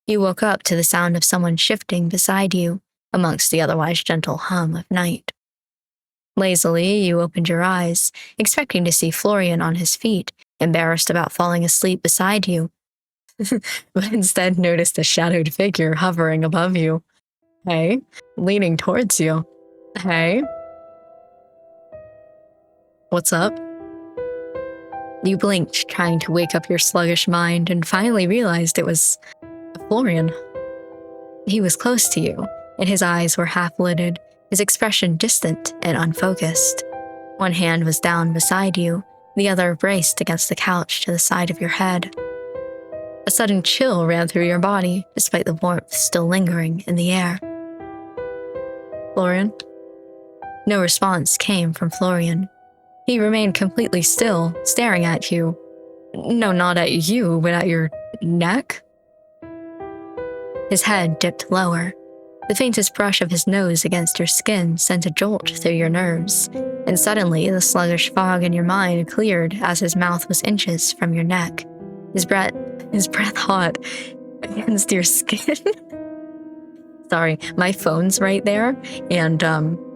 You woke up to the sound of someone shifting beside you, amongst the otherwise gentle hum of night. Lazily, you opened your eyes, expecting to see Florian on his feet, embarrassed about falling asleep beside you, but instead noticed a shadowed figure hovering above you. Hey, leaning towards you. Hey. What's up? You blinked, trying to wake up your sluggish mind, and finally realized it was Florian. He was close to you, and his eyes were half-lidded, his expression distant and unfocused. One hand was down beside you, the other braced against the couch to the side of your head. A sudden chill ran through your body, despite the warmth still lingering in the air. Florian? No response came from Florian. He remained completely still, staring at you. No, not at you, but at your neck? His head dipped lower. The faintest brush of his nose against your skin sent a jolt through your nerves, and suddenly the sluggish fog in your mind cleared as his mouth was inches from your neck, his breath hot against your skin. Sorry, my phone's right there, and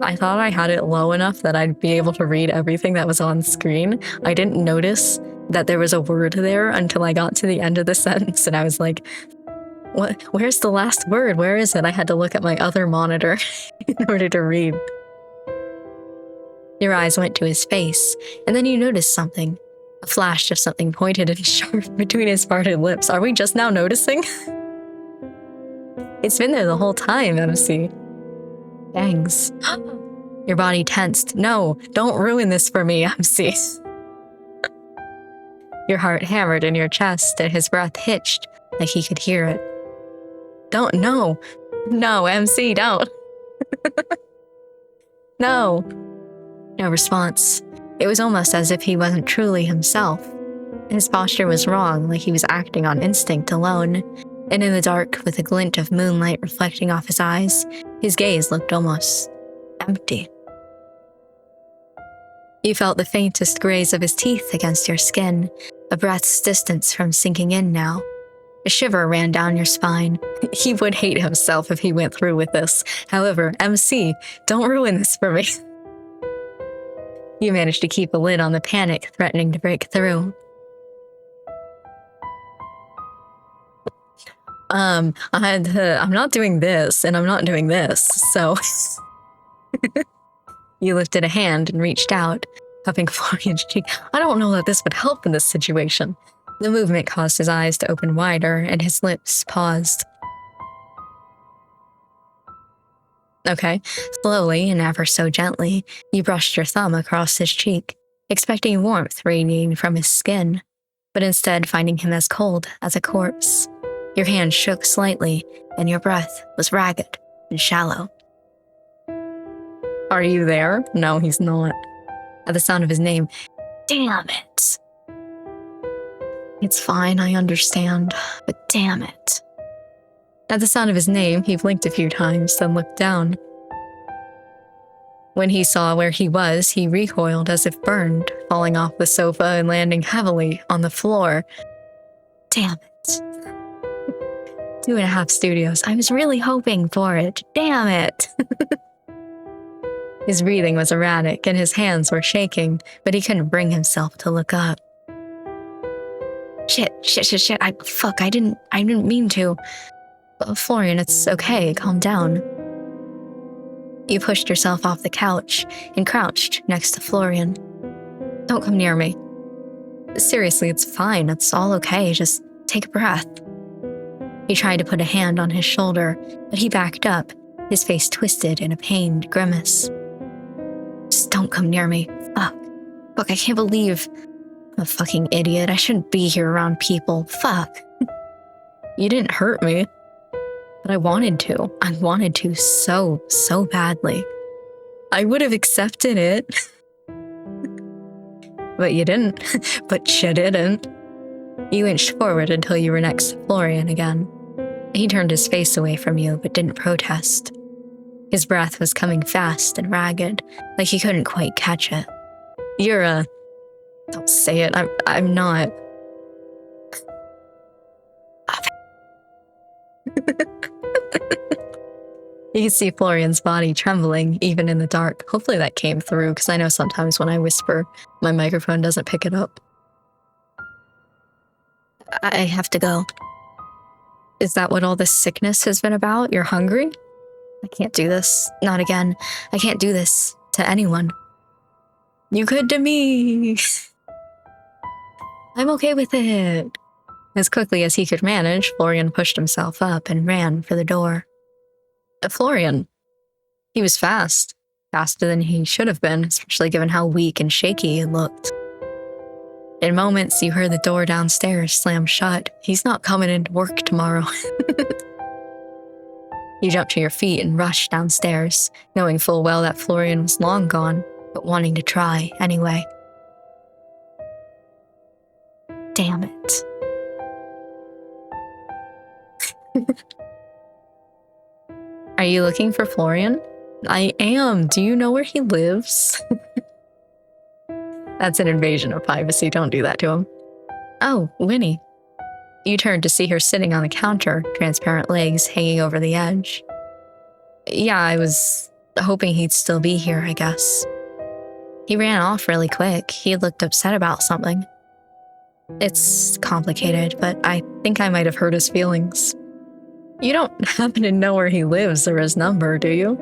I thought I had it low enough that I'd be able to read everything that was on screen. I didn't notice that there was a word there until I got to the end of the sentence, and I was like, what? Where's the last word? Where is it? I had to look at my other monitor in order to read. Your eyes went to his face, and then you noticed something. A flash of something pointed and sharp between his parted lips. Are we just now noticing? It's been there the whole time, MC. Bangs. Your body tensed. No, don't ruin this for me, MC. Your heart hammered in your chest, and his breath hitched like he could hear it. Don't, no, MC, don't. No. No response. It was almost as if he wasn't truly himself. His posture was wrong, like he was acting on instinct alone. And in the dark, with a glint of moonlight reflecting off his eyes, his gaze looked almost empty. You felt the faintest graze of his teeth against your skin, a breath's distance from sinking in now. A shiver ran down your spine. He would hate himself if he went through with this. However, MC, don't ruin this for me. You managed to keep a lid on the panic threatening to break through. I'm not doing this, and I'm not doing this, so... You lifted a hand and reached out, cupping Florian's cheek. I don't know that this would help in this situation. The movement caused his eyes to open wider, and his lips paused. Okay, slowly and ever so gently, you brushed your thumb across his cheek, expecting warmth radiating from his skin, but instead finding him as cold as a corpse. Your hand shook slightly, and your breath was ragged and shallow. Are you there? No, he's not. At the sound of his name, damn it. It's fine, I understand, but damn it. At the sound of his name, he blinked a few times, then looked down. When he saw where he was, he recoiled as if burned, falling off the sofa and landing heavily on the floor. Damn it. 2.5 studios. I was really hoping for it. Damn it. His breathing was erratic and his hands were shaking, but he couldn't bring himself to look up. Shit. I didn't mean to. Florian, it's okay. Calm down. You pushed yourself off the couch and crouched next to Florian. Don't come near me. Seriously, it's fine. It's all okay. Just take a breath. He tried to put a hand on his shoulder, but he backed up, his face twisted in a pained grimace. Just don't come near me. Fuck, I can't believe I'm a fucking idiot. I shouldn't be here around people. Fuck. You didn't hurt me. But I wanted to. I wanted to so badly. I would have accepted it. But you didn't. But you didn't. You inched forward until you were next to Florian again. He turned his face away from you, but didn't protest. His breath was coming fast and ragged, like he couldn't quite catch it. You're don't say it. I'm not. You can see Florian's body trembling, even in the dark. Hopefully that came through, because I know sometimes when I whisper, my microphone doesn't pick it up. I have to go. Is that what all this sickness has been about? You're hungry? I can't do this. Not again. I can't do this to anyone. You could to me. I'm okay with it. As quickly as he could manage, Florian pushed himself up and ran for the door. Florian. He was fast. Faster than he should have been, especially given how weak and shaky he looked. In moments, you heard the door downstairs slam shut. He's not coming into work tomorrow. You jumped to your feet and rushed downstairs, knowing full well that Florian was long gone, but wanting to try anyway. Damn it. Are you looking for Florian? I am. Do you know where he lives? That's an invasion of privacy. Don't do that to him. Oh, Winnie. You turned to see her sitting on the counter, transparent legs hanging over the edge. Yeah, I was hoping he'd still be here, I guess. He ran off really quick. He looked upset about something. It's complicated, but I think I might have hurt his feelings. You don't happen to know where he lives or his number, do you?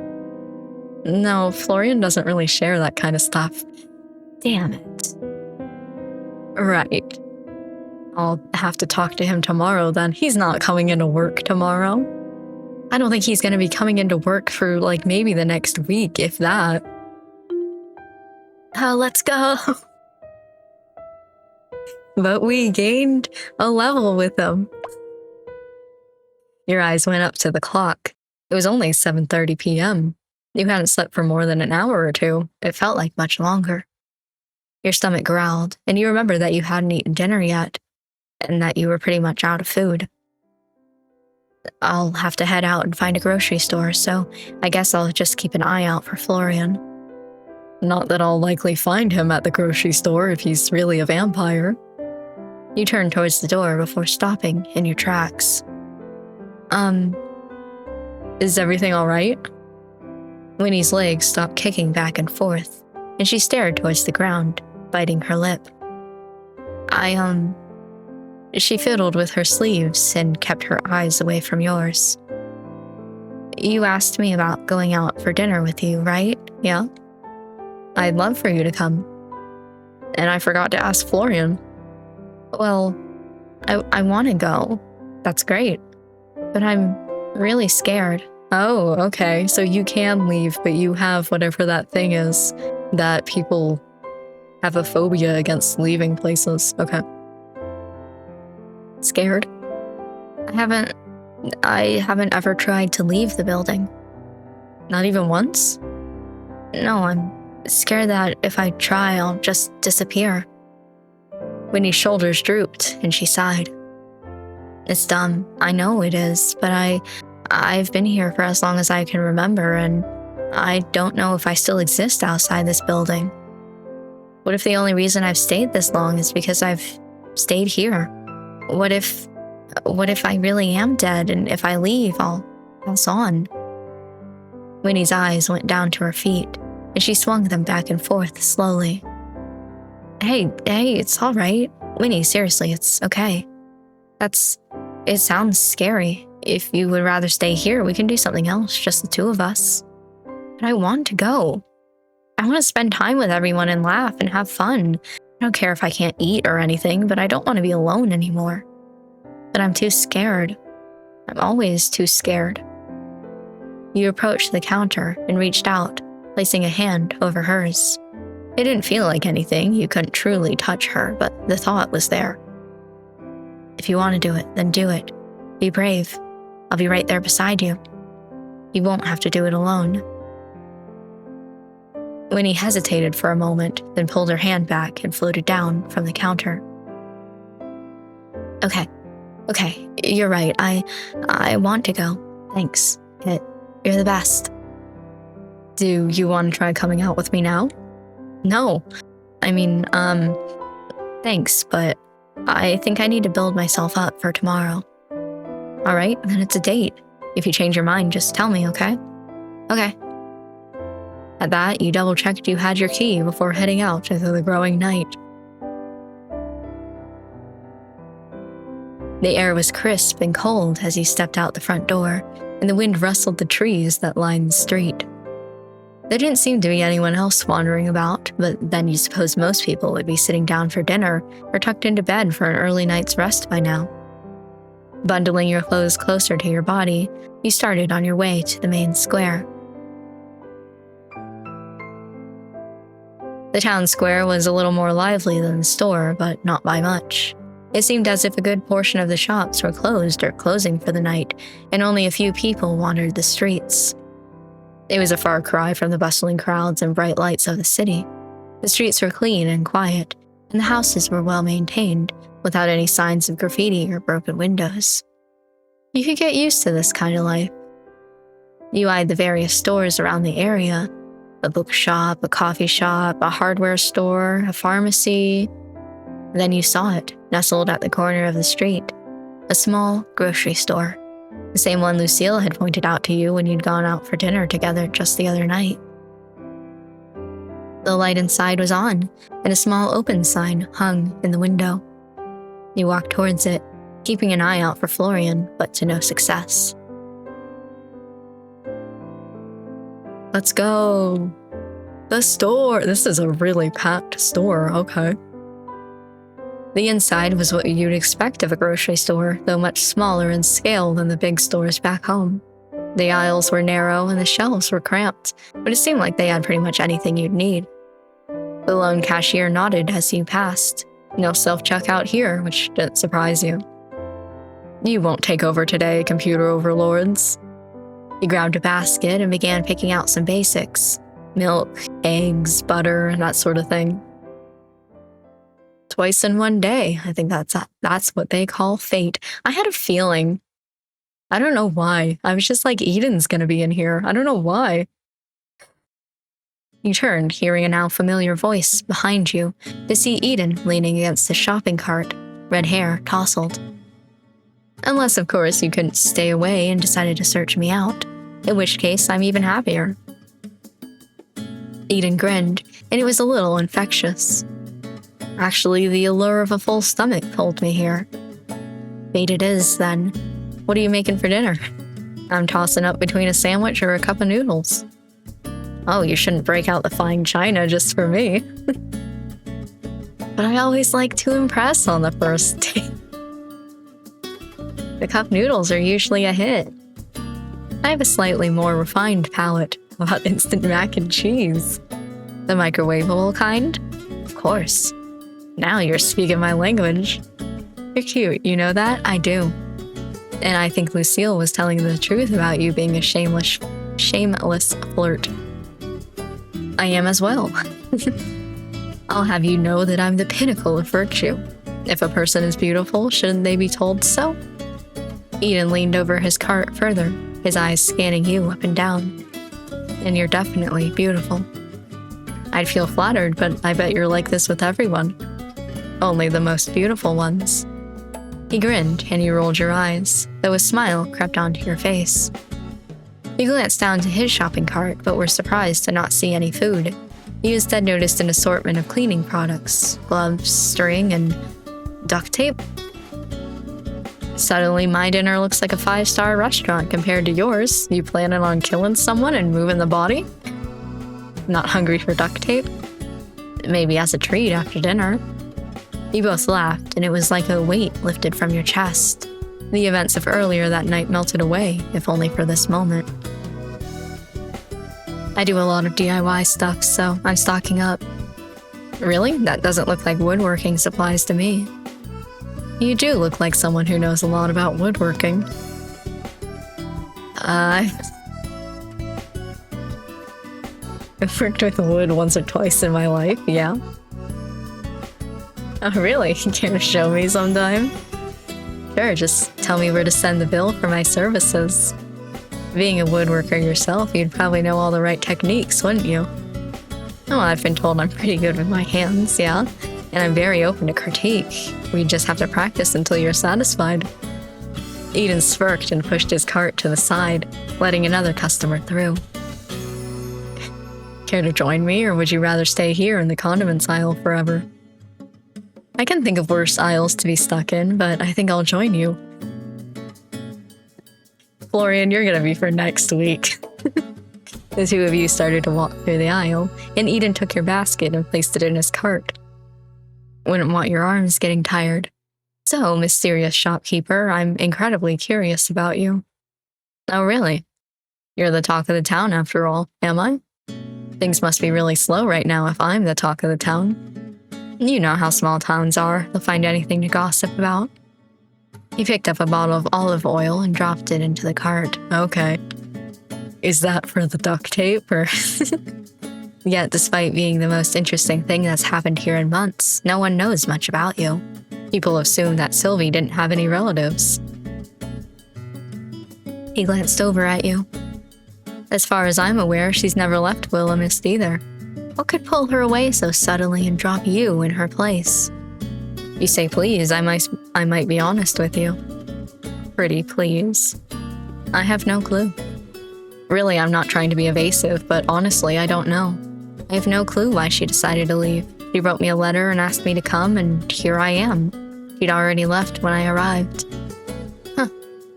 No, Florian doesn't really share that kind of stuff. Damn it. Right. I'll have to talk to him tomorrow then. He's not coming into work tomorrow. I don't think he's going to be coming into work for maybe the next week, if that. Oh, let's go. But we gained a level with him. Your eyes went up to the clock. It was only 7:30 p.m. You hadn't slept for more than an hour or two. It felt like much longer. Your stomach growled, and you remember that you hadn't eaten dinner yet, and that you were pretty much out of food. I'll have to head out and find a grocery store, so I guess I'll just keep an eye out for Florian. Not that I'll likely find him at the grocery store if he's really a vampire. You turned towards the door before stopping in your tracks. Is everything all right? Winnie's legs stopped kicking back and forth, and she stared towards the ground, biting her lip. She fiddled with her sleeves and kept her eyes away from yours. You asked me about going out for dinner with you, right? Yeah? I'd love for you to come. And I forgot to ask Florian. Well, I want to go. That's great. But I'm really scared. Oh, okay. So you can leave, but you have whatever that thing is that people have a phobia against leaving places. Okay. Scared? I haven't ever tried to leave the building. Not even once? No, I'm scared that if I try, I'll just disappear. Winnie's shoulders drooped, and she sighed. It's dumb. I know it is, but I've been here for as long as I can remember, and I don't know if I still exist outside this building. What if the only reason I've stayed this long is because I've stayed here? What if I really am dead, and if I leave, I'll pass on? Winnie's eyes went down to her feet, and she swung them back and forth slowly. Hey, it's all right. Winnie, seriously, it's okay. It sounds scary. If you would rather stay here, we can do something else, just the two of us. But I want to go. I want to spend time with everyone and laugh and have fun. I don't care if I can't eat or anything, but I don't want to be alone anymore. But I'm too scared. I'm always too scared. You approached the counter and reached out, placing a hand over hers. It didn't feel like anything. You couldn't truly touch her, but the thought was there. If you want to do it, then do it. Be brave. I'll be right there beside you. You won't have to do it alone. Winnie hesitated for a moment, then pulled her hand back and floated down from the counter. Okay, you're right. I want to go. Thanks. You're the best. Do you want to try coming out with me now? No. Thanks, but I think I need to build myself up for tomorrow. Alright, then it's a date. If you change your mind, just tell me, okay? Okay. At that, you double-checked you had your key before heading out into the growing night. The air was crisp and cold as you stepped out the front door, and the wind rustled the trees that lined the street. There didn't seem to be anyone else wandering about, but then you suppose most people would be sitting down for dinner or tucked into bed for an early night's rest by now. Bundling your clothes closer to your body, you started on your way to the main square. The town square was a little more lively than the store, but not by much. It seemed as if a good portion of the shops were closed or closing for the night, and only a few people wandered the streets. It was a far cry from the bustling crowds and bright lights of the city. The streets were clean and quiet, and the houses were well maintained, without any signs of graffiti or broken windows. You could get used to this kind of life. You eyed the various stores around the area, a bookshop, a coffee shop, a hardware store, a pharmacy. Then you saw it, nestled at the corner of the street, a small grocery store, the same one Lucille had pointed out to you when you'd gone out for dinner together just the other night. The light inside was on, and a small open sign hung in the window. You walked towards it, keeping an eye out for Florian, but to no success. Let's go. The store. This is a really packed store, okay. The inside was what you'd expect of a grocery store, though much smaller in scale than the big stores back home. The aisles were narrow and the shelves were cramped, but it seemed like they had pretty much anything you'd need. The lone cashier nodded as you passed. No self-checkout here, which didn't surprise you. You won't take over today, computer overlords. He grabbed a basket and began picking out some basics. Milk, eggs, butter, that sort of thing. Twice in one day. I think that's what they call fate. I had a feeling. I don't know why. I was just like, Eden's gonna be in here. I don't know why. You turned, hearing a now familiar voice behind you, to see Eden leaning against the shopping cart, red hair tousled. Unless, of course, you couldn't stay away and decided to search me out, in which case I'm even happier. Eden grinned, and it was a little infectious. Actually, the allure of a full stomach pulled me here. Fate it is, then. What are you making for dinner? I'm tossing up between a sandwich or a cup of noodles. Oh, you shouldn't break out the fine china just for me. But I always like to impress on the first date. The cup noodles are usually a hit. I have a slightly more refined palate about instant mac and cheese. The microwavable kind? Of course. Now you're speaking my language. You're cute, you know that? I do. And I think Lucille was telling the truth about you being a shameless flirt. I am as well. I'll have you know that I'm the pinnacle of virtue. If a person is beautiful, shouldn't they be told so? Eden leaned over his cart further, his eyes scanning you up and down. And you're definitely beautiful. I'd feel flattered, but I bet you're like this with everyone. Only the most beautiful ones. He grinned, and you rolled your eyes, though a smile crept onto your face. You glanced down to his shopping cart, but were surprised to not see any food. You instead noticed an assortment of cleaning products, gloves, string, and duct tape. Suddenly, my dinner looks like a 5-star restaurant compared to yours. You planning on killing someone and moving the body? Not hungry for duct tape? Maybe as a treat after dinner. You both laughed, and it was like a weight lifted from your chest. The events of earlier that night melted away, if only for this moment. I do a lot of DIY stuff, so I'm stocking up. Really? That doesn't look like woodworking supplies to me. You do look like someone who knows a lot about woodworking. I've worked with wood once or twice in my life, yeah. Oh, really? Can you show me sometime? Sure, just tell me where to send the bill for my services. Being a woodworker yourself, you'd probably know all the right techniques, wouldn't you? Oh, I've been told I'm pretty good with my hands, yeah? And I'm very open to critique. We just have to practice until you're satisfied. Eden smirked and pushed his cart to the side, letting another customer through. Care to join me, or would you rather stay here in the condiments aisle forever? I can think of worse aisles to be stuck in, but I think I'll join you. Florian, you're gonna be for next week. The two of you started to walk through the aisle, and Eden took your basket and placed it in his cart. Wouldn't want your arms getting tired. So, mysterious shopkeeper, I'm incredibly curious about you. Oh, really? You're the talk of the town after all, am I? Things must be really slow right now if I'm the talk of the town. You know how small towns are, they'll find anything to gossip about. He picked up a bottle of olive oil and dropped it into the cart. Okay. Is that for the duct tape, or? Yet, despite being the most interesting thing that's happened here in months, no one knows much about you. People assume that Sylvie didn't have any relatives. He glanced over at you. As far as I'm aware, she's never left Willowmist either. What could pull her away so subtly and drop you in her place? You say please, I might be honest with you. Pretty please. I have no clue. Really, I'm not trying to be evasive, but honestly, I don't know. I have no clue why she decided to leave. She wrote me a letter and asked me to come, and here I am. She'd already left when I arrived. Huh.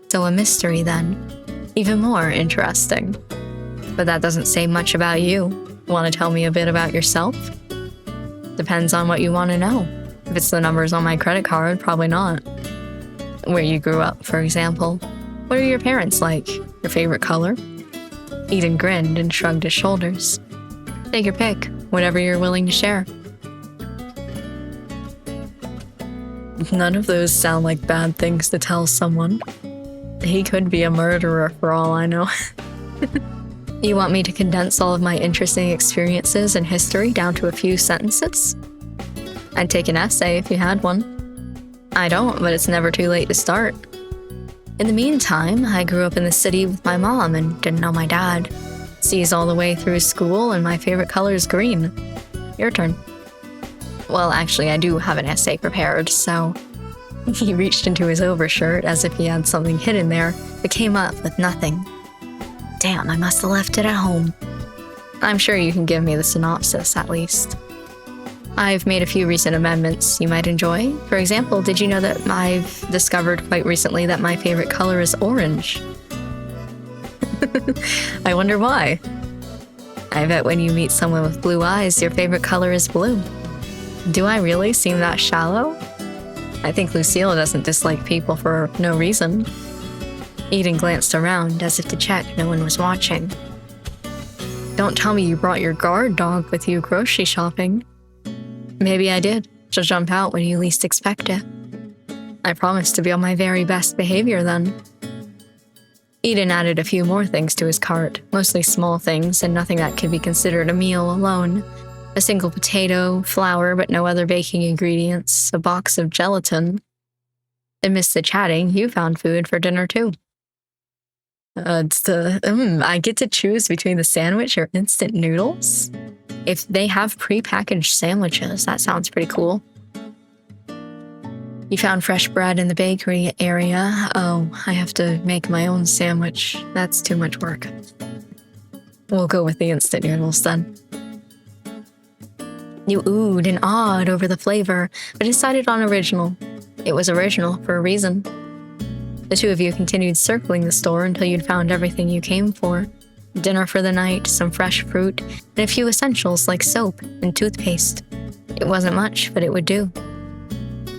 So a mystery then. Even more interesting. But that doesn't say much about you. Want to tell me a bit about yourself? Depends on what you want to know. If it's the numbers on my credit card, probably not. Where you grew up, for example. What are your parents like? Your favorite color? Eden grinned and shrugged his shoulders. Take your pick, whatever you're willing to share. None of those sound like bad things to tell someone. He could be a murderer for all I know. You want me to condense all of my interesting experiences and history down to a few sentences? I'd take an essay if you had one. I don't, but it's never too late to start. In the meantime, I grew up in the city with my mom and didn't know my dad. Sees all the way through school, and my favorite color is green. Your turn. Well, actually, I do have an essay prepared, so... He reached into his overshirt as if he had something hidden there, but came up with nothing. Damn, I must have left it at home. I'm sure you can give me the synopsis, at least. I've made a few recent amendments you might enjoy. For example, did you know that I've discovered quite recently that my favorite color is orange? I wonder why. I bet when you meet someone with blue eyes, your favorite color is blue. Do I really seem that shallow? I think Lucille doesn't dislike people for no reason. Eden glanced around as if to check no one was watching. Don't tell me you brought your guard dog with you grocery shopping. Maybe I did. She'll jump out when you least expect it. I promise to be on my very best behavior then. Eden added a few more things to his cart, mostly small things and nothing that could be considered a meal alone. A single potato, flour but no other baking ingredients, a box of gelatin. Amidst the chatting, you found food for dinner too. I get to choose between the sandwich or instant noodles? If they have pre-packaged sandwiches, that sounds pretty cool. You found fresh bread in the bakery area. Oh, I have to make my own sandwich. That's too much work. We'll go with the instant noodles then. You oohed and awed over the flavor, but decided on original. It was original for a reason. The two of you continued circling the store until you'd found everything you came for. Dinner for the night, some fresh fruit, and a few essentials like soap and toothpaste. It wasn't much, but it would do.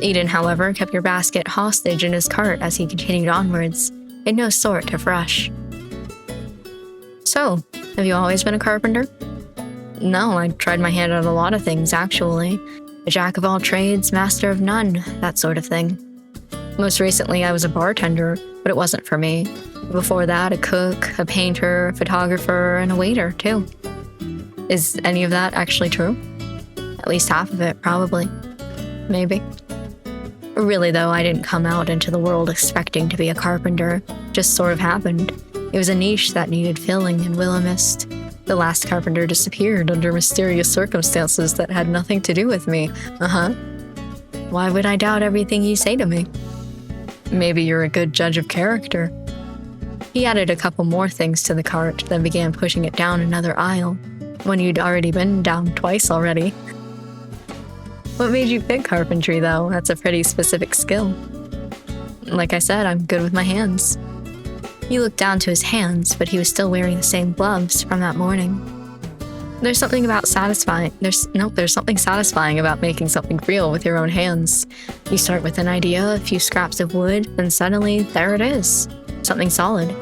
Eden, however, kept your basket hostage in his cart as he continued onwards, in no sort of rush. So, have you always been a carpenter? No, I tried my hand at a lot of things, actually. A jack of all trades, master of none, that sort of thing. Most recently, I was a bartender, but it wasn't for me. Before that, a cook, a painter, a photographer, and a waiter, too. Is any of that actually true? At least half of it, probably. Maybe. Really, though, I didn't come out into the world expecting to be a carpenter. Just sort of happened. It was a niche that needed filling in Willowmist. The last carpenter disappeared under mysterious circumstances that had nothing to do with me. Why would I doubt everything you say to me? Maybe you're a good judge of character. He added a couple more things to the cart, then began pushing it down another aisle, when you'd already been down twice already. What made you pick carpentry, though? That's a pretty specific skill. Like I said, I'm good with my hands. He looked down to his hands, but he was still wearing the same gloves from that morning. There's something satisfying about making something real with your own hands. You start with an idea, a few scraps of wood, and suddenly there it is. Something solid.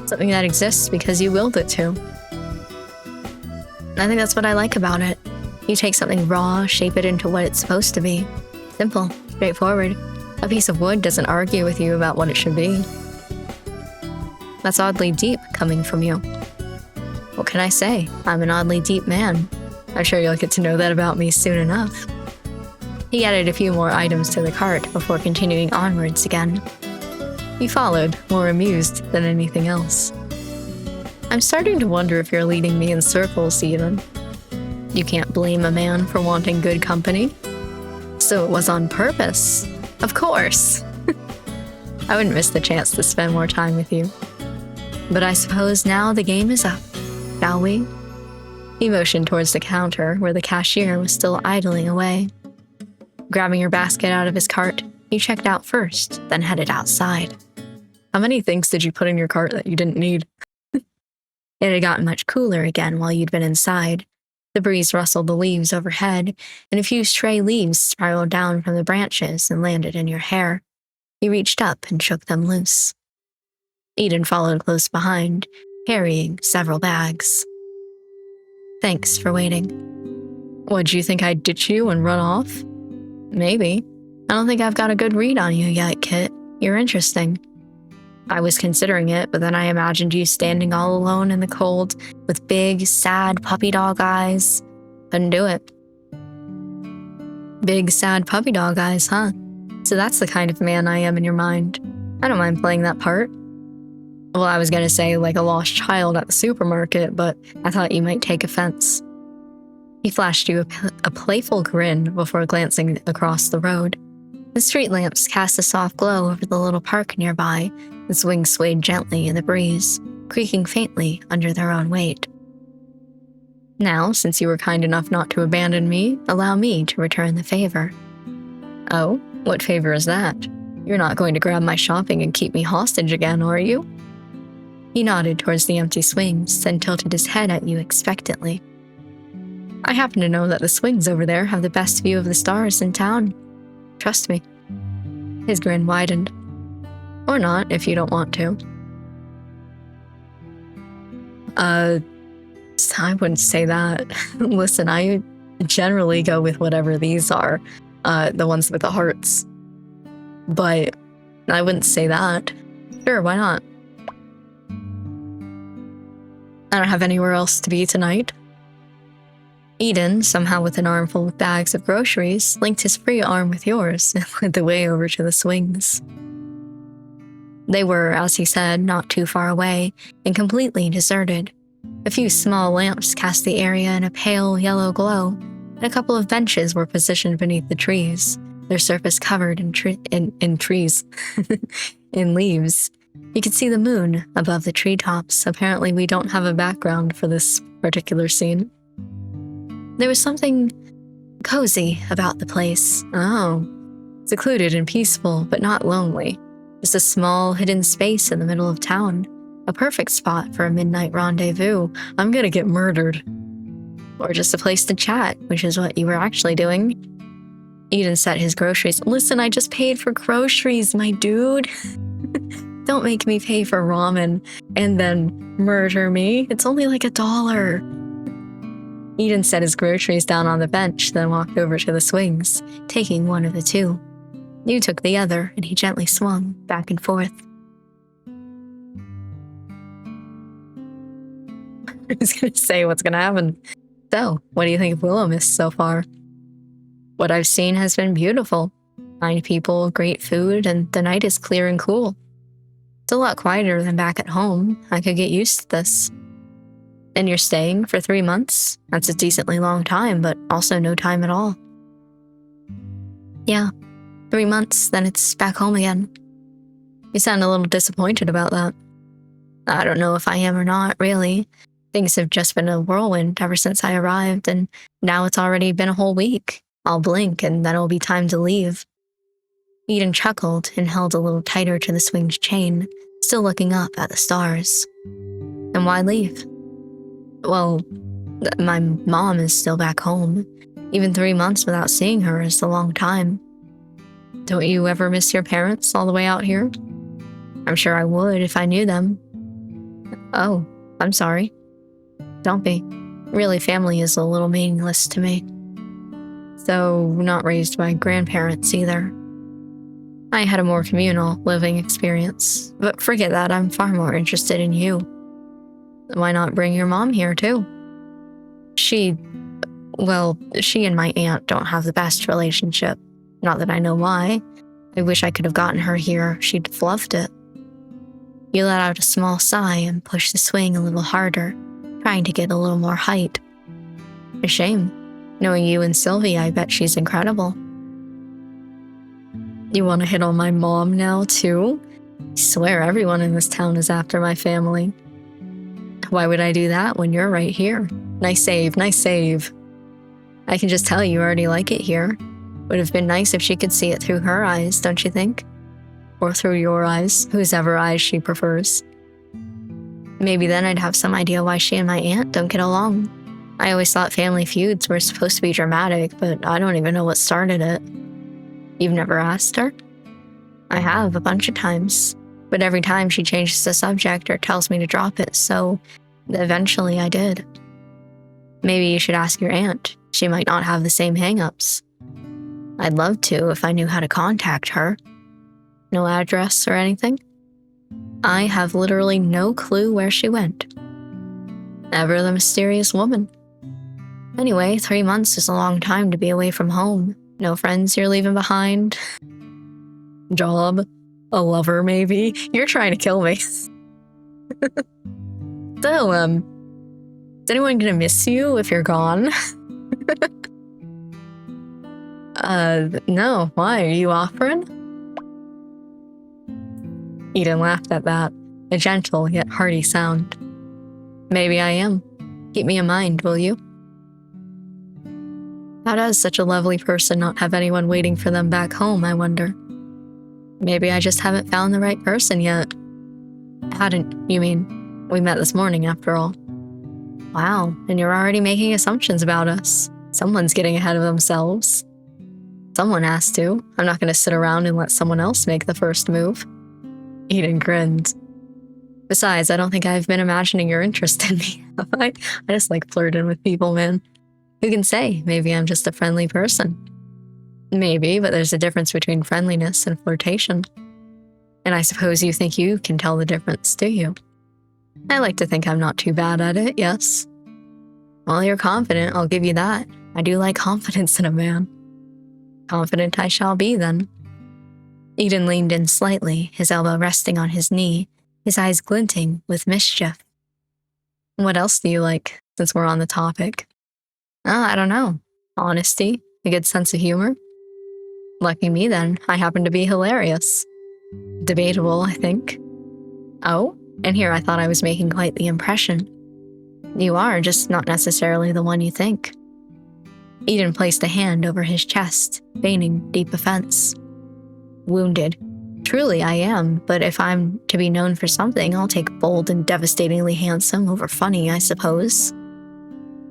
Something that exists because you willed it to. I think that's what I like about it. You take something raw, shape it into what it's supposed to be. Simple, straightforward. A piece of wood doesn't argue with you about what it should be. That's oddly deep coming from you. What can I say? I'm an oddly deep man. I'm sure you'll get to know that about me soon enough. He added a few more items to the cart before continuing onwards again. He followed, more amused than anything else. I'm starting to wonder if you're leading me in circles, even. You can't blame a man for wanting good company. So it was on purpose. Of course. I wouldn't miss the chance to spend more time with you. But I suppose now the game is up, shall we? He motioned towards the counter where the cashier was still idling away. Grabbing your basket out of his cart, he checked out first, then headed outside. How many things did you put in your cart that you didn't need? It had gotten much cooler again while you'd been inside. The breeze rustled the leaves overhead, and a few stray leaves spiraled down from the branches and landed in your hair. You reached up and shook them loose. Eden followed close behind, carrying several bags. Thanks for waiting. What, you think I'd ditch you and run off? Maybe. I don't think I've got a good read on you yet, Kit. You're interesting. I was considering it, but then I imagined you standing all alone in the cold with big, sad puppy dog eyes. Couldn't do it. Big, sad puppy dog eyes, huh? So that's the kind of man I am in your mind. I don't mind playing that part. Well, I was going to say like a lost child at the supermarket, but I thought you might take offense. He flashed you a playful grin before glancing across the road. The street lamps cast a soft glow over the little park nearby. The swings swayed gently in the breeze, creaking faintly under their own weight. Now, since you were kind enough not to abandon me, allow me to return the favor. Oh, what favor is that? You're not going to grab my shopping and keep me hostage again, are you? He nodded towards the empty swings, then tilted his head at you expectantly. I happen to know that the swings over there have the best view of the stars in town. Trust me. His grin widened. Or not, if you don't want to. I wouldn't say that. Listen, I generally go with whatever these are. The ones with the hearts. But I wouldn't say that. Sure, why not? I don't have anywhere else to be tonight. Eden, somehow with an armful of bags of groceries, linked his free arm with yours and led the way over to the swings. They were, as he said, not too far away and completely deserted. A few small lamps cast the area in a pale yellow glow, and a couple of benches were positioned beneath the trees, their surface covered in trees, in leaves. You could see the moon above the treetops. Apparently we don't have a background for this particular scene. There was something cozy about the place. Oh, secluded and peaceful, but not lonely. Just a small, hidden space in the middle of town. A perfect spot for a midnight rendezvous. I'm gonna get murdered. Or just a place to chat, which is what you were actually doing. Eden set his groceries. Listen, I just paid for groceries, my dude. Don't make me pay for ramen and then murder me. It's only like $1. Eden set his groceries down on the bench, then walked over to the swings, taking one of the two. You took the other, and he gently swung back and forth. I was going to say what's going to happen. So, what do you think of Willowmist so far? What I've seen has been beautiful. Kind people, great food, and the night is clear and cool. It's a lot quieter than back at home. I could get used to this. And you're staying for 3 months? That's a decently long time, but also no time at all. Yeah, 3 months, then it's back home again. You sound a little disappointed about that. I don't know if I am or not, really. Things have just been a whirlwind ever since I arrived, and now it's already been a whole week. I'll blink, and then it'll be time to leave. Eden chuckled and held a little tighter to the swing's chain, still looking up at the stars. And why leave? Well, my mom is still back home. Even 3 months without seeing her is a long time. Don't you ever miss your parents all the way out here? I'm sure I would if I knew them. Oh, I'm sorry. Don't be. Really, family is a little meaningless to me. So, not raised by grandparents either. I had a more communal living experience, but forget that, I'm far more interested in you. Why not bring your mom here too? She and my aunt don't have the best relationship. Not that I know why. I wish I could have gotten her here. She'd fluffed it. You let out a small sigh and pushed the swing a little harder, trying to get a little more height. A shame. Knowing you and Sylvie, I bet she's incredible. You want to hit on my mom now, too? I swear everyone in this town is after my family. Why would I do that when you're right here? Nice save, nice save. I can just tell you already like it here. Would have been nice if she could see it through her eyes, don't you think? Or through your eyes, whosever eyes she prefers. Maybe then I'd have some idea why she and my aunt don't get along. I always thought family feuds were supposed to be dramatic, but I don't even know what started it. You've never asked her? I have, a bunch of times. But every time she changes the subject or tells me to drop it, so eventually I did. Maybe you should ask your aunt. She might not have the same hang-ups. I'd love to if I knew how to contact her. No address or anything? I have literally no clue where she went. Ever the mysterious woman. Anyway, 3 months is a long time to be away from home. No friends you're leaving behind. Job. A lover, maybe. You're trying to kill me. So, is anyone gonna miss you if you're gone? No. Why? Are you offering? Eden laughed at that, a gentle yet hearty sound. Maybe I am. Keep me in mind, will you? How does such a lovely person not have anyone waiting for them back home, I wonder? Maybe I just haven't found the right person yet. Hadn't, you mean? We met this morning, after all. Wow, and you're already making assumptions about us. Someone's getting ahead of themselves. Someone has to. I'm not going to sit around and let someone else make the first move. Eden grinned. Besides, I don't think I've been imagining your interest in me, have I? I just like flirting with people, man. Who can say? Maybe I'm just a friendly person. Maybe, but there's a difference between friendliness and flirtation. And I suppose you think you can tell the difference, do you? I like to think I'm not too bad at it, yes. Well, you're confident, I'll give you that. I do like confidence in a man. Confident I shall be, then. Eden leaned in slightly, his elbow resting on his knee, his eyes glinting with mischief. What else do you like, since we're on the topic? Oh, I don't know. Honesty, a good sense of humor. Lucky me, then. I happen to be hilarious. Debatable, I think. Oh? And here I thought I was making quite the impression. You are, just not necessarily the one you think. Eden placed a hand over his chest, feigning deep offense. Wounded. Truly I am, but if I'm to be known for something, I'll take bold and devastatingly handsome over funny, I suppose.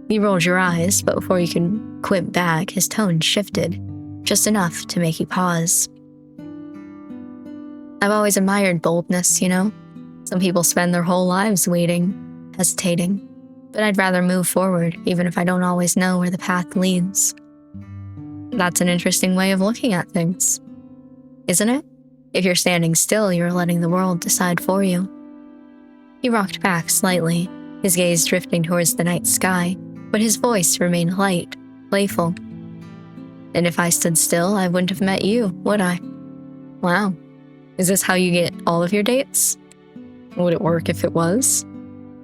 You rolled your eyes, but before you could quip back, his tone shifted, just enough to make you pause. I've always admired boldness, you know? Some people spend their whole lives waiting, hesitating, but I'd rather move forward, even if I don't always know where the path leads. That's an interesting way of looking at things, isn't it? If you're standing still, you're letting the world decide for you. He rocked back slightly, his gaze drifting towards the night sky, but his voice remained light, playful. And if I stood still, I wouldn't have met you, would I? Wow. Is this how you get all of your dates? Would it work if it was?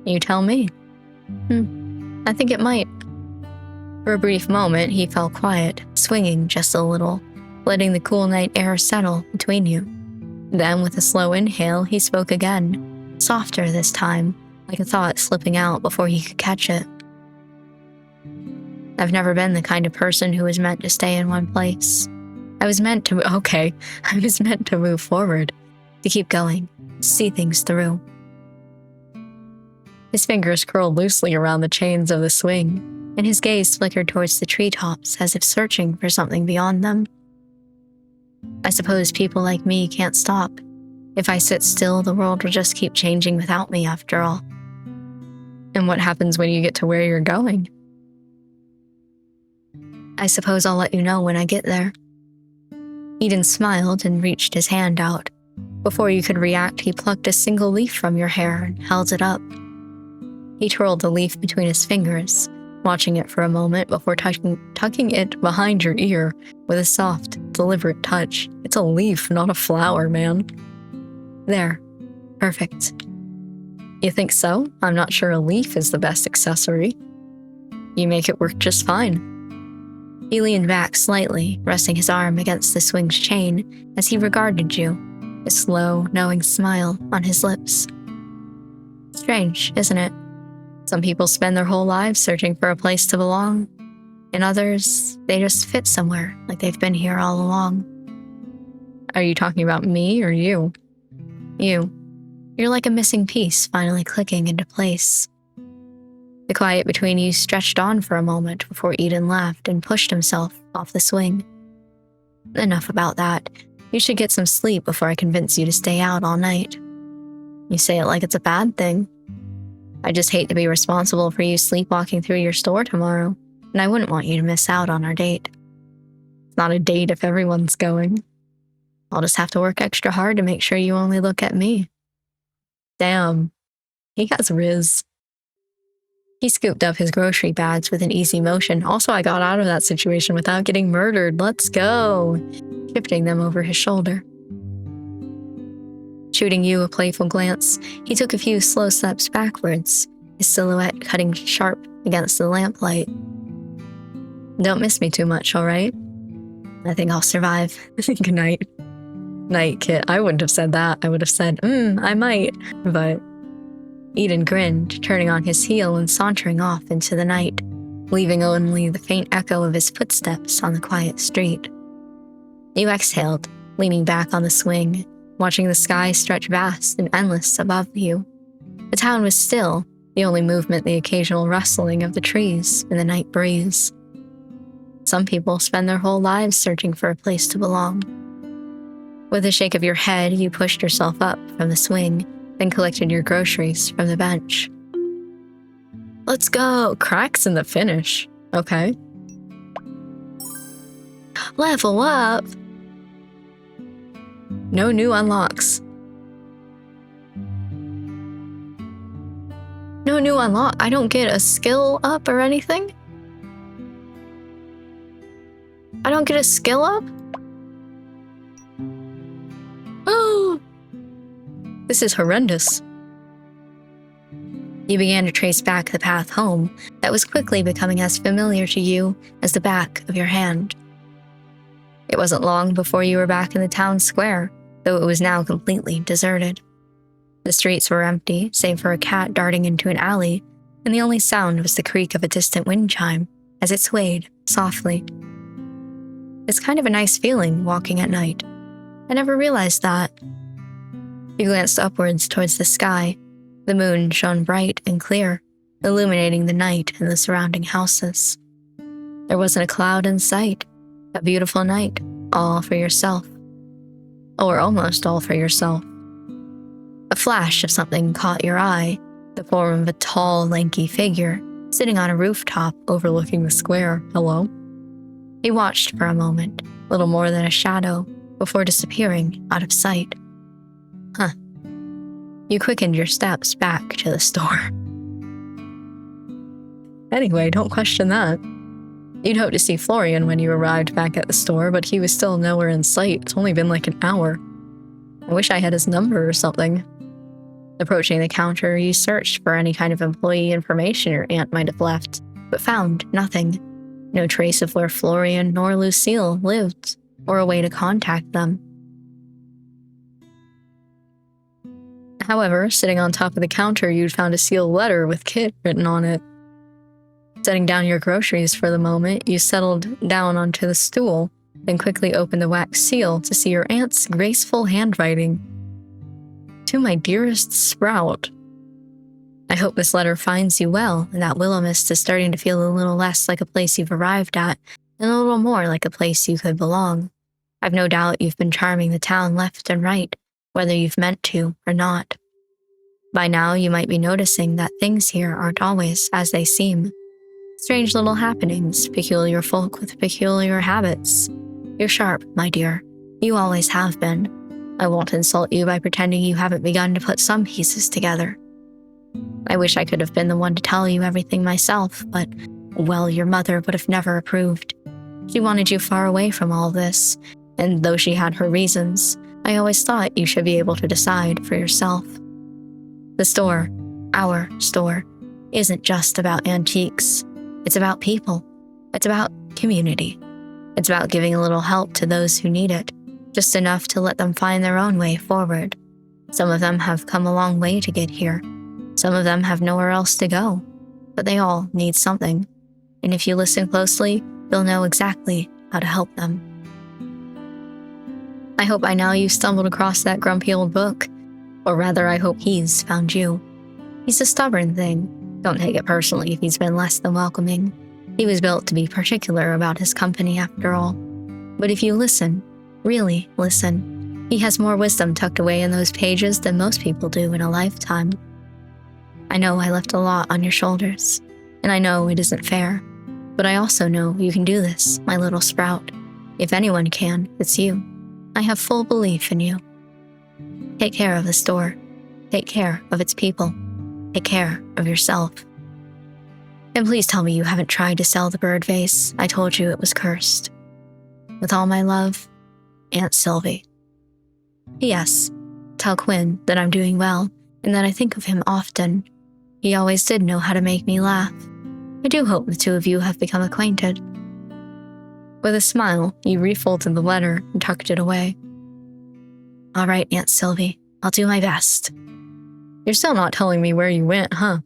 You tell me. I think it might. For a brief moment, he fell quiet, swinging just a little, letting the cool night air settle between you. Then, with a slow inhale, he spoke again, softer this time, like a thought slipping out before he could catch it. I've never been the kind of person who was meant to stay in one place. I was meant to move forward, to keep going, to see things through. His fingers curled loosely around the chains of the swing, and his gaze flickered towards the treetops as if searching for something beyond them. I suppose people like me can't stop. If I sit still, the world will just keep changing without me after all. And what happens when you get to where you're going? I suppose I'll let you know when I get there. Eden smiled and reached his hand out. Before you could react, he plucked a single leaf from your hair and held it up. He twirled the leaf between his fingers, watching it for a moment before tucking it behind your ear with a soft, deliberate touch. It's a leaf, not a flower, man. There. Perfect. You think so? I'm not sure a leaf is the best accessory. You make it work just fine. He leaned back slightly, resting his arm against the swing's chain as he regarded you, a slow, knowing smile on his lips. Strange, isn't it? Some people spend their whole lives searching for a place to belong, and others, they just fit somewhere like they've been here all along. Are you talking about me or you? You. You're like a missing piece finally clicking into place. The quiet between you stretched on for a moment before Eden laughed and pushed himself off the swing. Enough about that. You should get some sleep before I convince you to stay out all night. You say it like it's a bad thing. I just hate to be responsible for you sleepwalking through your store tomorrow, and I wouldn't want you to miss out on our date. It's not a date if everyone's going. I'll just have to work extra hard to make sure you only look at me. Damn, he has riz. He scooped up his grocery bags with an easy motion. Also, I got out of that situation without getting murdered. Let's go. Shifting them over his shoulder. Shooting you a playful glance, he took a few slow steps backwards, his silhouette cutting sharp against the lamplight. Don't miss me too much, all right? I think I'll survive. Good night. Night, Kit. I wouldn't have said that. I would have said, I might, but... Eden grinned, turning on his heel and sauntering off into the night, leaving only the faint echo of his footsteps on the quiet street. You exhaled, leaning back on the swing, watching the sky stretch vast and endless above you. The town was still, the only movement the occasional rustling of the trees in the night breeze. Some people spend their whole lives searching for a place to belong. With a shake of your head, you pushed yourself up from the swing, then collected your groceries from the bench. Let's go! Cracks in the finish. Okay. Level up! No new unlocks. No new unlock. I don't get a skill up or anything? I don't get a skill up? Oh! This is horrendous. You began to trace back the path home that was quickly becoming as familiar to you as the back of your hand. It wasn't long before you were back in the town square, though it was now completely deserted. The streets were empty, save for a cat darting into an alley, and the only sound was the creak of a distant wind chime as it swayed softly. It's kind of a nice feeling walking at night. I never realized that. You glanced upwards towards the sky. The moon shone bright and clear, illuminating the night and the surrounding houses. There wasn't a cloud in sight. A beautiful night, all for yourself. Or almost all for yourself. A flash of something caught your eye, the form of a tall, lanky figure sitting on a rooftop overlooking the square. Hello? He watched for a moment, little more than a shadow, before disappearing out of sight. Huh. You quickened your steps back to the store. Anyway, don't question that. You'd hoped to see Florian when you arrived back at the store, but he was still nowhere in sight. It's only been like an hour. I wish I had his number or something. Approaching the counter, you searched for any kind of employee information your aunt might have left, but found nothing. No trace of where Florian nor Lucille lived, or a way to contact them. However, sitting on top of the counter, you'd found a sealed letter with Kit written on it. Setting down your groceries for the moment, you settled down onto the stool, then quickly opened the wax seal to see your aunt's graceful handwriting. To my dearest Sprout. I hope this letter finds you well, and that Willowmist is starting to feel a little less like a place you've arrived at, and a little more like a place you could belong. I've no doubt you've been charming the town left and right, whether you've meant to or not. By now, you might be noticing that things here aren't always as they seem. Strange little happenings, peculiar folk with peculiar habits. You're sharp, my dear. You always have been. I won't insult you by pretending you haven't begun to put some pieces together. I wish I could have been the one to tell you everything myself, but, well, your mother would have never approved. She wanted you far away from all this, and though she had her reasons, I always thought you should be able to decide for yourself. The store, our store, isn't just about antiques. It's about people. It's about community. It's about giving a little help to those who need it, just enough to let them find their own way forward. Some of them have come a long way to get here. Some of them have nowhere else to go, but they all need something. And if you listen closely, you'll know exactly how to help them. I hope by now you've stumbled across that grumpy old book. Or rather, I hope he's found you. He's a stubborn thing. Don't take it personally if he's been less than welcoming. He was built to be particular about his company after all. But if you listen, really listen, he has more wisdom tucked away in those pages than most people do in a lifetime. I know I left a lot on your shoulders, and I know it isn't fair, but I also know you can do this, my little Sprout. If anyone can, it's you. I have full belief in you. Take care of the store. Take care of its people. Take care of yourself. And please tell me you haven't tried to sell the bird vase. I told you it was cursed. With all my love, Aunt Sylvie. P.S. Tell Quinn that I'm doing well, and that I think of him often. He always did know how to make me laugh. I do hope the two of you have become acquainted. With a smile, you refolded the letter and tucked it away. All right, Aunt Sylvie, I'll do my best. You're still not telling me where you went, huh?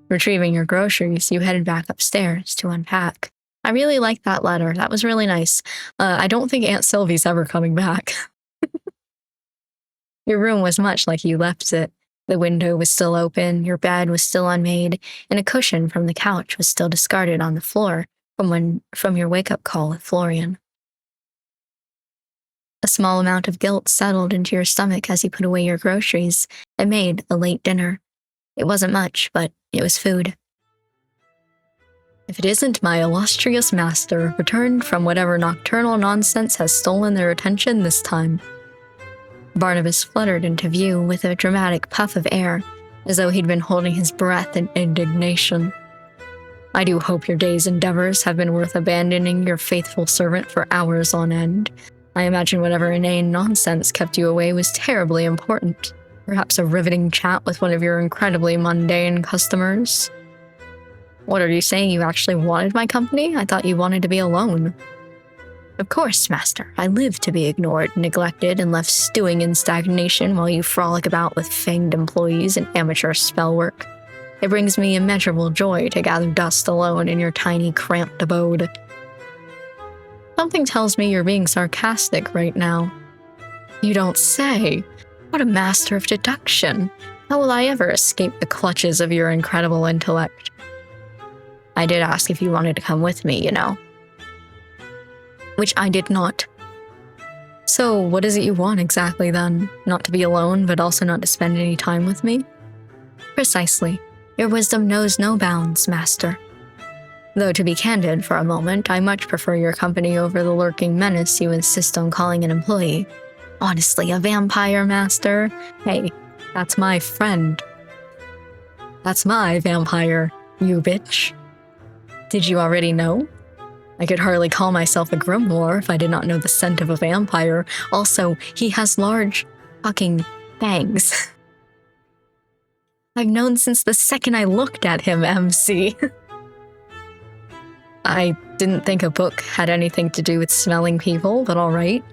Retrieving your groceries, you headed back upstairs to unpack. I really liked that letter. That was really nice. I don't think Aunt Sylvie's ever coming back. Your room was much like you left it. The window was still open, your bed was still unmade, and a cushion from the couch was still discarded on the floor from your wake-up call with Florian. A small amount of guilt settled into your stomach as you put away your groceries and made a late dinner. It wasn't much, but it was food. If it isn't my illustrious master, returned from whatever nocturnal nonsense has stolen their attention this time. Barnabas fluttered into view with a dramatic puff of air, as though he'd been holding his breath in indignation. I do hope your day's endeavors have been worth abandoning your faithful servant for hours on end. I imagine whatever inane nonsense kept you away was terribly important. Perhaps a riveting chat with one of your incredibly mundane customers. What are you saying? You actually wanted my company? I thought you wanted to be alone. Of course, Master. I live to be ignored, neglected, and left stewing in stagnation while you frolic about with fanged employees and amateur spell work. It brings me immeasurable joy to gather dust alone in your tiny, cramped abode. Something tells me you're being sarcastic right now. You don't say. What a master of deduction. How will I ever escape the clutches of your incredible intellect? I did ask if you wanted to come with me, you know. Which I did not. So, what is it you want exactly then? Not to be alone, but also not to spend any time with me? Precisely. Your wisdom knows no bounds, Master. Though to be candid for a moment, I much prefer your company over the lurking menace you insist on calling an employee. Honestly, a vampire, Master? Hey, that's my friend. That's my vampire, you bitch. Did you already know? I could hardly call myself a grimoire if I did not know the scent of a vampire. Also, he has large fucking fangs. I've known since the second I looked at him, MC. I didn't think a book had anything to do with smelling people, but all right.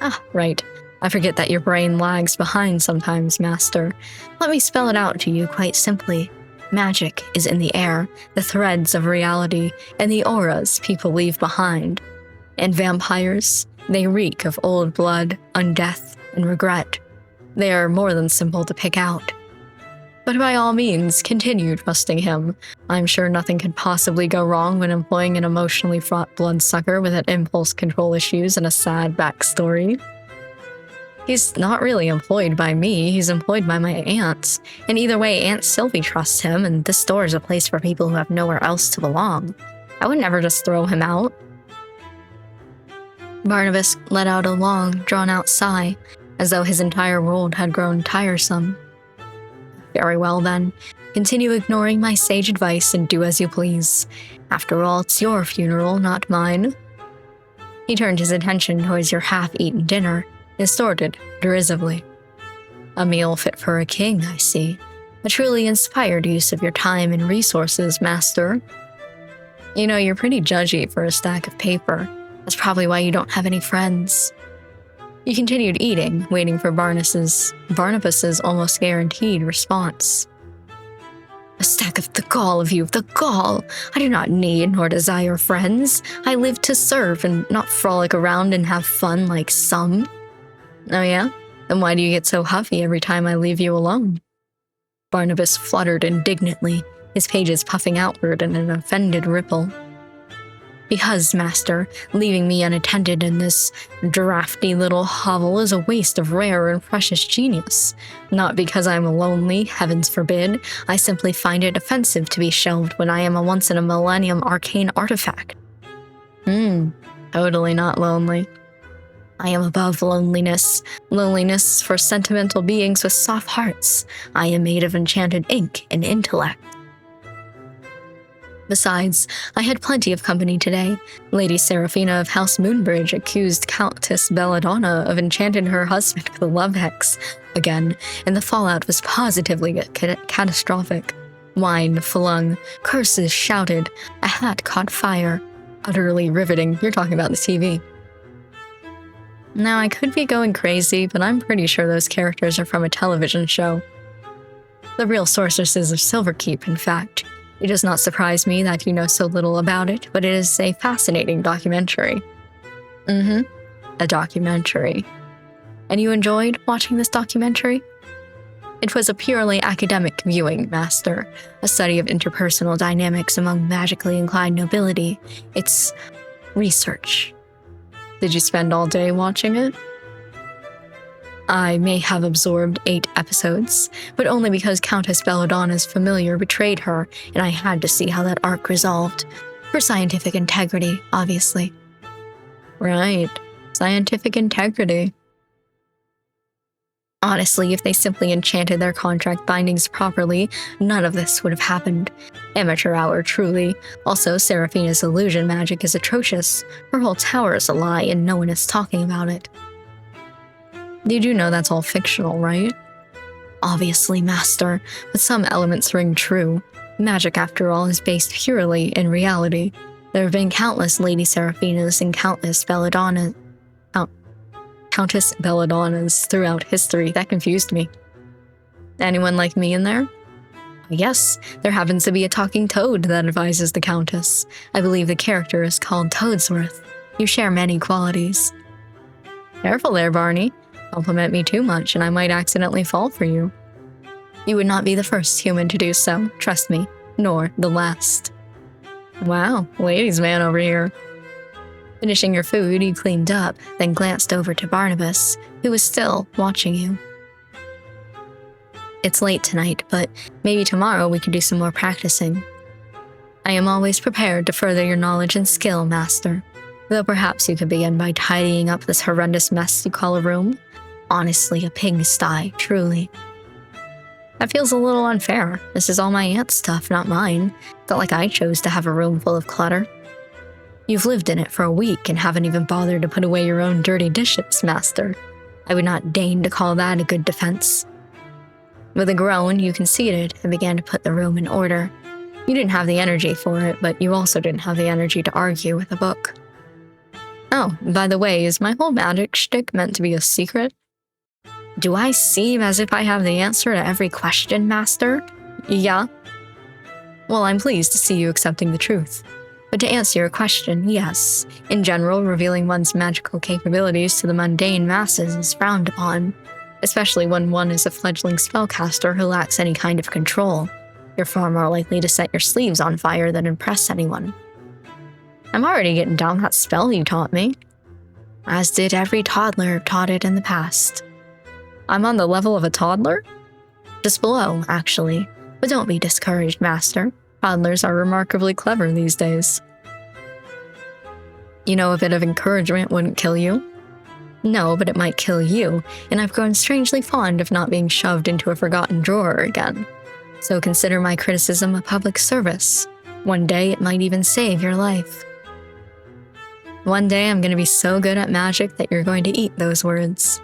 Ah, right. I forget that your brain lags behind sometimes, Master. Let me spell it out to you quite simply. Magic is in the air, the threads of reality, and the auras people leave behind. And vampires, they reek of old blood, undeath, and regret. They are more than simple to pick out. But by all means, continue trusting him. I'm sure nothing could possibly go wrong when employing an emotionally fraught bloodsucker with an impulse control issues and a sad backstory. He's not really employed by me, he's employed by my aunts. And either way, Aunt Sylvie trusts him, and this store is a place for people who have nowhere else to belong. I would never just throw him out. Barnabas let out a long, drawn-out sigh, as though his entire world had grown tiresome. Very well then, continue ignoring my sage advice and do as you please. After all, it's your funeral, not mine. He turned his attention towards your half-eaten dinner, and snorted derisively. A meal fit for a king, I see. A truly inspired use of your time and resources, Master. You know, you're pretty judgy for a stack of paper. That's probably why you don't have any friends. He continued eating, waiting for Barnabas's almost guaranteed response. A stack of the gall of you, the gall! I do not need nor desire friends. I live to serve and not frolic around and have fun like some. Oh yeah? Then why do you get so huffy every time I leave you alone? Barnabas fluttered indignantly, his pages puffing outward in an offended ripple. Because, Master, leaving me unattended in this drafty little hovel is a waste of rare and precious genius. Not because I am lonely, heavens forbid. I simply find it offensive to be shelved when I am a once-in-a-millennium arcane artifact. Totally not lonely. I am above loneliness. Loneliness for sentimental beings with soft hearts. I am made of enchanted ink and intellect. Besides, I had plenty of company today. Lady Seraphina of House Moonbridge accused Countess Belladonna of enchanting her husband with a love hex again, and the fallout was positively catastrophic. Wine flung, curses shouted, a hat caught fire. Utterly riveting. You're talking about the TV. Now, I could be going crazy, but I'm pretty sure those characters are from a television show. The real sorceresses of Silverkeep, in fact. It does not surprise me that you know so little about it, but it is a fascinating documentary. A documentary. And you enjoyed watching this documentary? It was a purely academic viewing, Master, a study of interpersonal dynamics among magically inclined nobility. It's research. Did you spend all day watching it? I may have absorbed 8 episodes, but only because Countess Belladonna's familiar betrayed her, and I had to see how that arc resolved. For scientific integrity, obviously. Right. Scientific integrity. Honestly, if they simply enchanted their contract bindings properly, none of this would have happened. Amateur hour, truly. Also, Seraphina's illusion magic is atrocious. Her whole tower is a lie, and no one is talking about it. You do know that's all fictional, right? Obviously, Master, but some elements ring true. Magic, after all, is based purely in reality. There have been countless Lady Seraphinas and countless Countess Belladonnas throughout history. That confused me. Anyone like me in there? Yes, there happens to be a talking toad that advises the Countess. I believe the character is called Toadsworth. You share many qualities. Careful there, Barney. Compliment me too much and I might accidentally fall for you. You would not be the first human to do so, trust me, nor the last. Wow, ladies' man over here. Finishing your food, you cleaned up, then glanced over to Barnabas, who was still watching you. It's late tonight, but maybe tomorrow we can do some more practicing. I am always prepared to further your knowledge and skill, Master, though perhaps you could begin by tidying up this horrendous mess you call a room. Honestly, a pigsty, truly. That feels a little unfair. This is all my aunt's stuff, not mine. Felt like I chose to have a room full of clutter. You've lived in it for a week and haven't even bothered to put away your own dirty dishes, Master. I would not deign to call that a good defense. With a groan, you conceded and began to put the room in order. You didn't have the energy for it, but you also didn't have the energy to argue with a book. Oh, by the way, is my whole magic shtick meant to be a secret? Do I seem as if I have the answer to every question, Master? Yeah. Well, I'm pleased to see you accepting the truth. But to answer your question, yes. In general, revealing one's magical capabilities to the mundane masses is frowned upon, especially when one is a fledgling spellcaster who lacks any kind of control. You're far more likely to set your sleeves on fire than impress anyone. I'm already getting down that spell you taught me, as did every toddler taught it in the past. I'm on the level of a toddler? Just below, actually, but don't be discouraged, Master. Toddlers are remarkably clever these days. You know, a bit of encouragement wouldn't kill you. No, but it might kill you, and I've grown strangely fond of not being shoved into a forgotten drawer again. So consider my criticism a public service. One day it might even save your life. One day I'm going to be so good at magic that you're going to eat those words.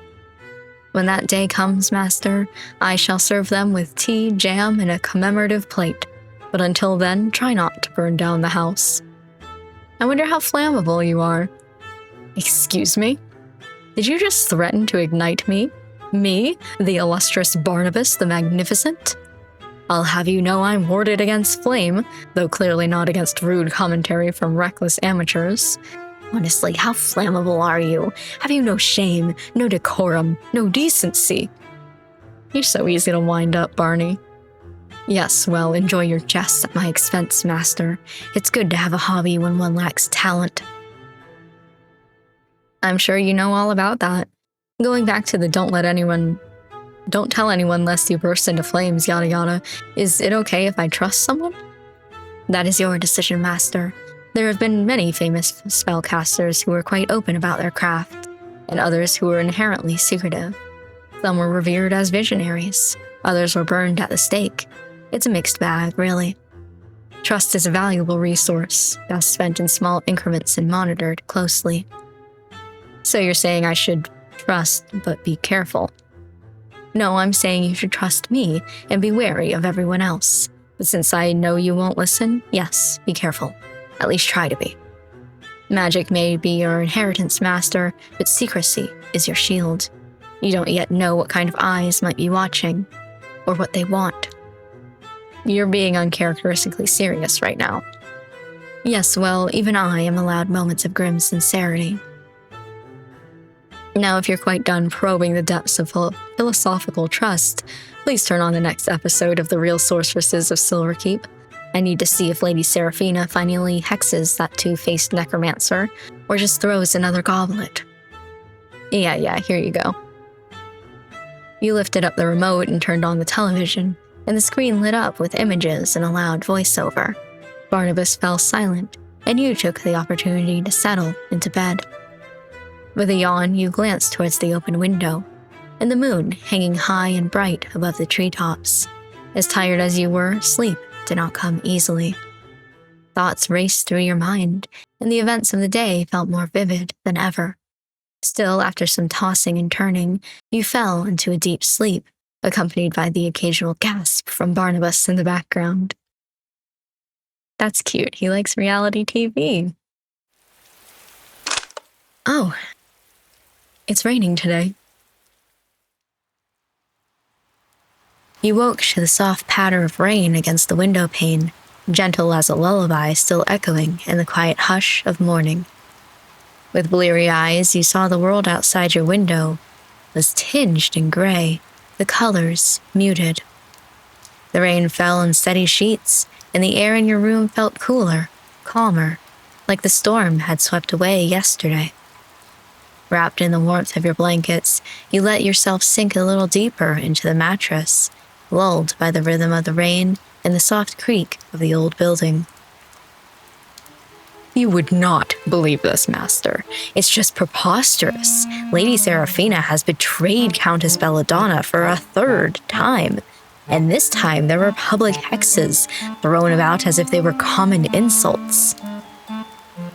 When that day comes, Master, I shall serve them with tea, jam, and a commemorative plate. But until then, try not to burn down the house. I wonder how flammable you are. Excuse me? Did you just threaten to ignite me? Me, the illustrious Barnabas the Magnificent? I'll have you know I'm warded against flame, though clearly not against rude commentary from reckless amateurs. Honestly, how flammable are you? Have you no shame, no decorum, no decency? You're so easy to wind up, Barney. Yes, well, enjoy your jests at my expense, Master. It's good to have a hobby when one lacks talent. I'm sure you know all about that. Going back to the don't tell anyone lest you burst into flames, yada yada, is it okay if I trust someone? That is your decision, Master. There have been many famous spellcasters who were quite open about their craft, and others who were inherently secretive. Some were revered as visionaries, others were burned at the stake. It's a mixed bag, really. Trust is a valuable resource, best spent in small increments and monitored closely. So you're saying I should trust, but be careful. No, I'm saying you should trust me and be wary of everyone else. But since I know you won't listen, yes, be careful. At least try to be. Magic may be your inheritance, Master, but secrecy is your shield. You don't yet know what kind of eyes might be watching, or what they want. You're being uncharacteristically serious right now. Yes, well, even I am allowed moments of grim sincerity. Now, if you're quite done probing the depths of philosophical trust, please turn on the next episode of The Real Sorceresses of Silverkeep. I need to see if Lady Seraphina finally hexes that two-faced necromancer, or just throws another goblet. Yeah, here you go. You lifted up the remote and turned on the television, and the screen lit up with images and a loud voiceover. Barnabas fell silent, and you took the opportunity to settle into bed. With a yawn, you glanced towards the open window, and the moon hanging high and bright above the treetops. As tired as you were, sleep did not come easily. Thoughts raced through your mind, and the events of the day felt more vivid than ever. Still, after some tossing and turning, you fell into a deep sleep, accompanied by the occasional gasp from Barnabas in the background. That's cute. He likes reality TV. Oh, it's raining today. You woke to the soft patter of rain against the window pane, gentle as a lullaby still echoing in the quiet hush of morning. With bleary eyes, you saw the world outside your window was tinged in gray, the colors muted. The rain fell in steady sheets, and the air in your room felt cooler, calmer, like the storm had swept away yesterday. Wrapped in the warmth of your blankets, you let yourself sink a little deeper into the mattress, lulled by the rhythm of the rain and the soft creak of the old building. You would not believe this, Master. It's just preposterous. Lady Seraphina has betrayed Countess Belladonna for a third time. And this time there were public hexes thrown about as if they were common insults.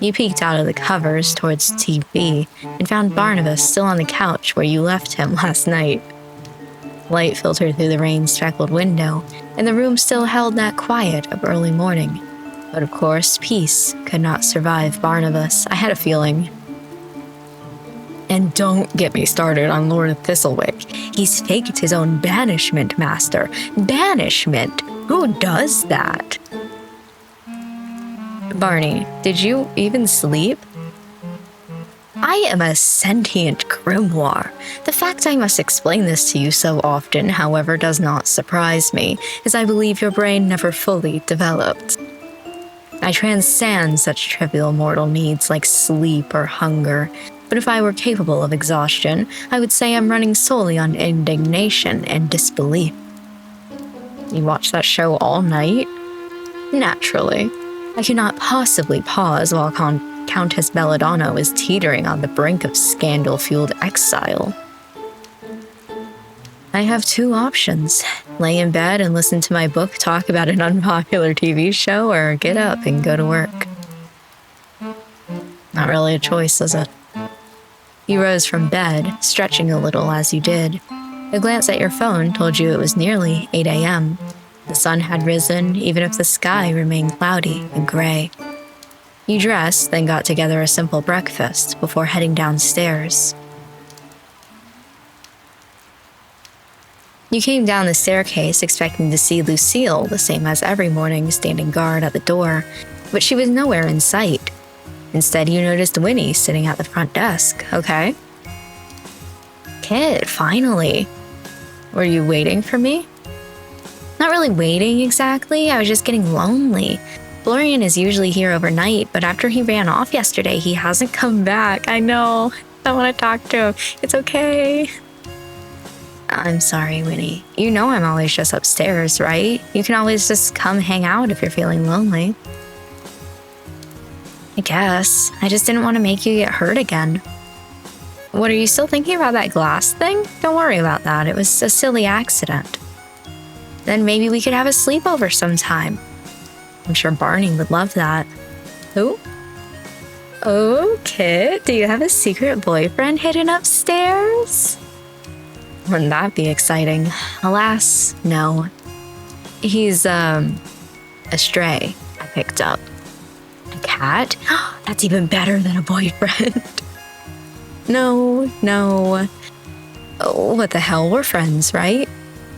You peeked out of the covers towards TV and found Barnabas still on the couch where you left him last night. Light filtered through the rain-speckled window, and the room still held that quiet of early morning. But of course, peace could not survive Barnabas. I had a feeling. And don't get me started on Lord of Thistlewick. He's faked his own banishment, master. Banishment? Who does that? Barney, did you even sleep? I am a sentient grimoire. The fact I must explain this to you so often, however, does not surprise me, as I believe your brain never fully developed. I transcend such trivial mortal needs like sleep or hunger, but if I were capable of exhaustion, I would say I'm running solely on indignation and disbelief. You watch that show all night? Naturally. I cannot possibly pause while Countess Belladonna is teetering on the brink of scandal-fueled exile. I have two options. Lay in bed and listen to my book talk about an unpopular TV show, or get up and go to work. Not really a choice, is it? You rose from bed, stretching a little as you did. A glance at your phone told you it was nearly 8 a.m. The sun had risen, even if the sky remained cloudy and gray. You dressed, then got together a simple breakfast before heading downstairs. You came down the staircase expecting to see Lucille, the same as every morning, standing guard at the door, but she was nowhere in sight. Instead, you noticed Winnie sitting at the front desk. Okay. Kid, finally. Were you waiting for me? Not really waiting exactly, I was just getting lonely. Florian is usually here overnight, but after he ran off yesterday, he hasn't come back. I know. I want to talk to him. It's okay. I'm sorry, Winnie. You know I'm always just upstairs, right? You can always just come hang out if you're feeling lonely. I guess. I just didn't want to make you get hurt again. What, are you still thinking about that glass thing? Don't worry about that. It was a silly accident. Then maybe we could have a sleepover sometime. I'm sure Barney would love that. Who? Oh, Kit, do you have a secret boyfriend hidden upstairs? Wouldn't that be exciting? Alas, no. He's, a stray I picked up. A cat? That's even better than a boyfriend. No. Oh, what the hell, we're friends, right?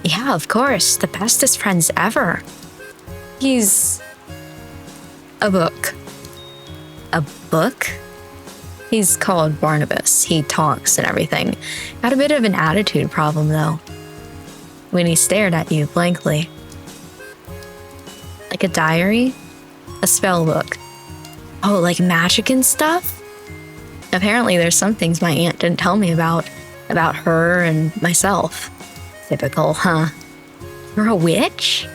Yeah, of course, the bestest friends ever. He's a book. A book? He's called Barnabas. He talks and everything. Got a bit of an attitude problem, though. Winnie stared at you blankly. Like a diary? A spell book. Oh, like magic and stuff? Apparently there's some things my aunt didn't tell me about her and myself. Typical, huh? You're a witch?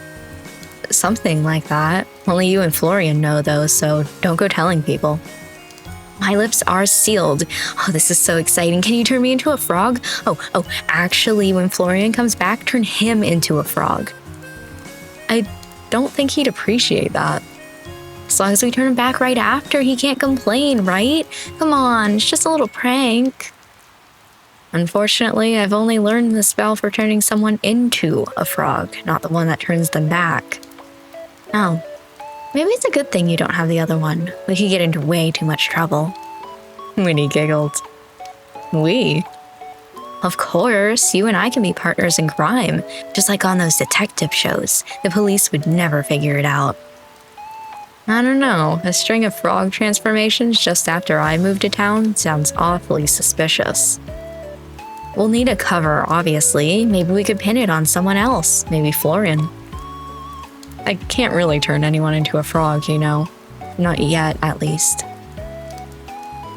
Something like that. Only you and Florian know, though, so don't go telling people. My lips are sealed. Oh, this is so exciting. Can you turn me into a frog? Oh, actually, when Florian comes back, turn him into a frog. I don't think he'd appreciate that. As long as we turn him back right after, he can't complain, right? Come on, it's just a little prank. Unfortunately, I've only learned the spell for turning someone into a frog, not the one that turns them back. Oh, maybe it's a good thing you don't have the other one. We could get into way too much trouble. Winnie giggled. We? Of course, you and I can be partners in crime, just like on those detective shows. The police would never figure it out. I don't know, a string of frog transformations just after I moved to town sounds awfully suspicious. We'll need a cover, obviously. Maybe we could pin it on someone else, maybe Florian. I can't really turn anyone into a frog, you know. Not yet, at least.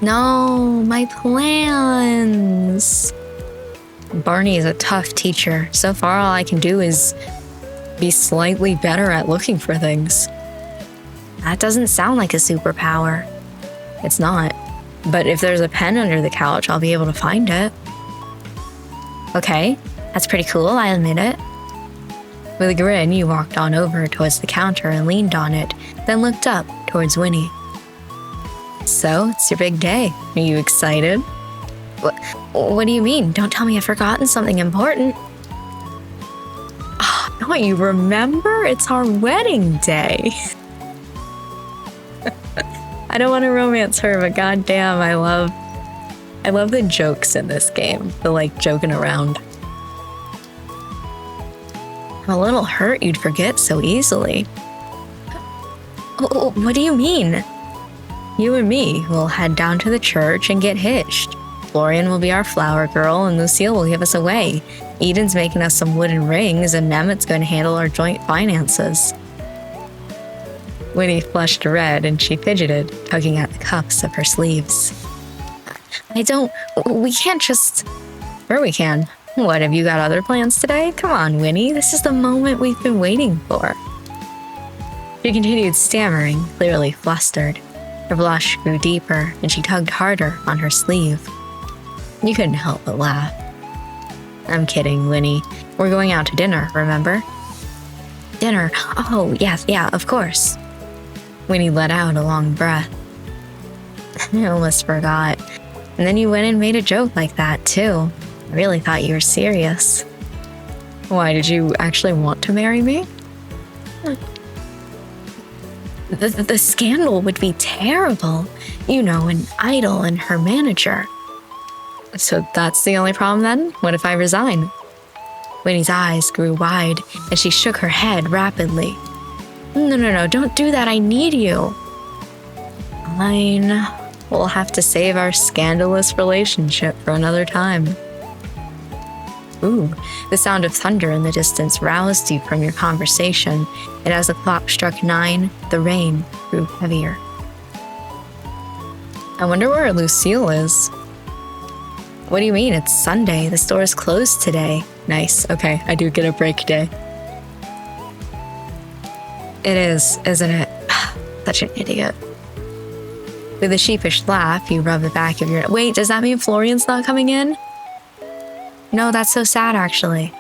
No, my plans. Barney is a tough teacher. So far, all I can do is be slightly better at looking for things. That doesn't sound like a superpower. It's not. But if there's a pen under the couch, I'll be able to find it. Okay, that's pretty cool, I admit it. With a grin, you walked on over towards the counter and leaned on it, then looked up towards Winnie. So, it's your big day. Are you excited? What do you mean? Don't tell me I've forgotten something important. Oh, don't you remember? It's our wedding day. I don't want to romance her, but goddamn, I love the jokes in this game. The joking around. I'm a little hurt you'd forget so easily. Oh, what do you mean? You and me will head down to the church and get hitched. Florian will be our flower girl and Lucille will give us away. Eden's making us some wooden rings and Emmett's going to handle our joint finances. Winnie flushed red and she fidgeted, tugging at the cuffs of her sleeves. We can't just... Sure we can. What, have you got other plans today? Come on, Winnie, this is the moment we've been waiting for. She continued stammering, clearly flustered. Her blush grew deeper and she tugged harder on her sleeve. You couldn't help but laugh. I'm kidding, Winnie. We're going out to dinner, remember? Dinner? Oh, yes, yeah, of course. Winnie let out a long breath. I almost forgot. And then you went and made a joke like that, too. I really thought you were serious. Why, did you actually want to marry me? The scandal would be terrible. You know, an idol and her manager. So that's the only problem then? What if I resign? Winnie's eyes grew wide and she shook her head rapidly. No, don't do that. I need you. Fine. We'll have to save our scandalous relationship for another time. Ooh, the sound of thunder in the distance roused you from your conversation, and as the clock struck 9, the rain grew heavier. I wonder where Lucille is. What do you mean? It's Sunday. The store is closed today. Nice. Okay, I do get a break day. It is, isn't it? Such an idiot. With a sheepish laugh, you rub the back of your... Wait, does that mean Florian's not coming in? No, that's so sad, actually.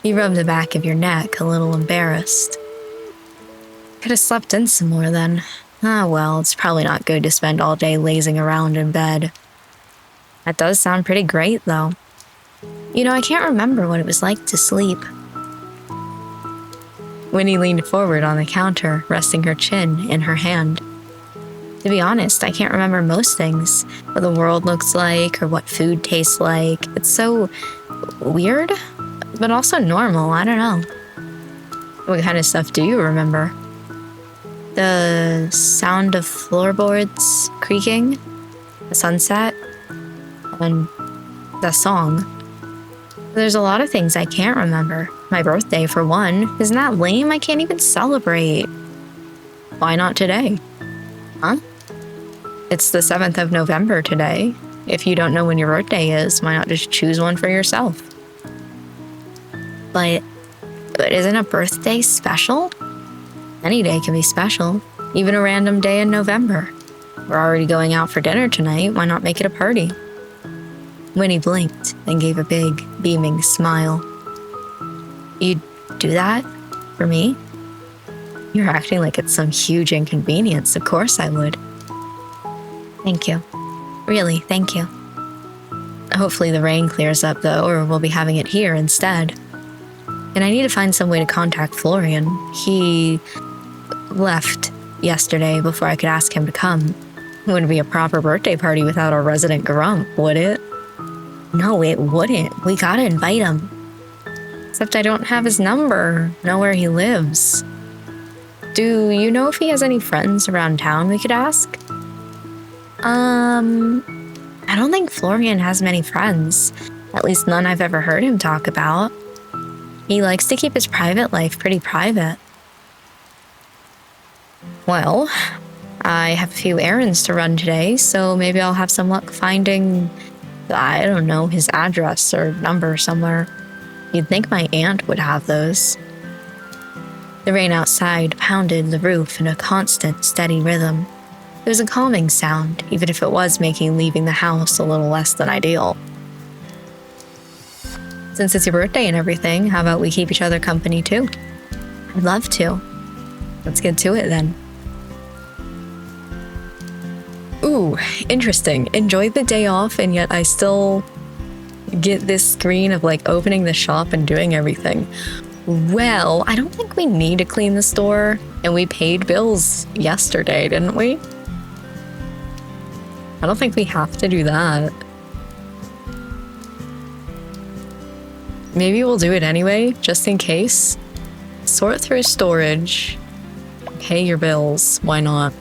You rub the back of your neck, a little embarrassed. Could have slept in some more then. Ah, well, it's probably not good to spend all day lazing around in bed. That does sound pretty great, though. You know, I can't remember what it was like to sleep. Winnie leaned forward on the counter, resting her chin in her hand. To be honest, I can't remember most things. What the world looks like, or what food tastes like. It's so weird, but also normal. I don't know. What kind of stuff do you remember? The sound of floorboards creaking, the sunset, and the song. There's a lot of things I can't remember. My birthday, for one. Isn't that lame? I can't even celebrate. Why not today? Huh? It's the 7th of November today. If you don't know when your birthday is, why not just choose one for yourself? But isn't a birthday special? Any day can be special, even a random day in November. We're already going out for dinner tonight, why not make it a party? Winnie blinked and gave a big, beaming smile. You'd do that? For me? You're acting like it's some huge inconvenience. Of course I would. Thank you. Really, thank you. Hopefully the rain clears up though, or we'll be having it here instead. And I need to find some way to contact Florian. He left yesterday before I could ask him to come. It wouldn't be a proper birthday party without our resident grump, would it? No, it wouldn't. We gotta invite him. Except I don't have his number, know where he lives. Do you know if he has any friends around town we could ask? I don't think Florian has many friends. At least none I've ever heard him talk about. He likes to keep his private life pretty private. Well, I have a few errands to run today, so maybe I'll have some luck finding, I don't know, his address or number somewhere. You'd think my aunt would have those. The rain outside pounded the roof in a constant, steady rhythm. It was a calming sound, even if it was making leaving the house a little less than ideal. Since it's your birthday and everything, how about we keep each other company too? I'd love to. Let's get to it then. Ooh, interesting. Enjoyed the day off, and yet I still get this screen of like opening the shop and doing everything. Well, I don't think we need to clean the store, and we paid bills yesterday, didn't we? I don't think we have to do that. maybe we'll do it anyway, just in case. Sort through storage. Pay your bills. Why not?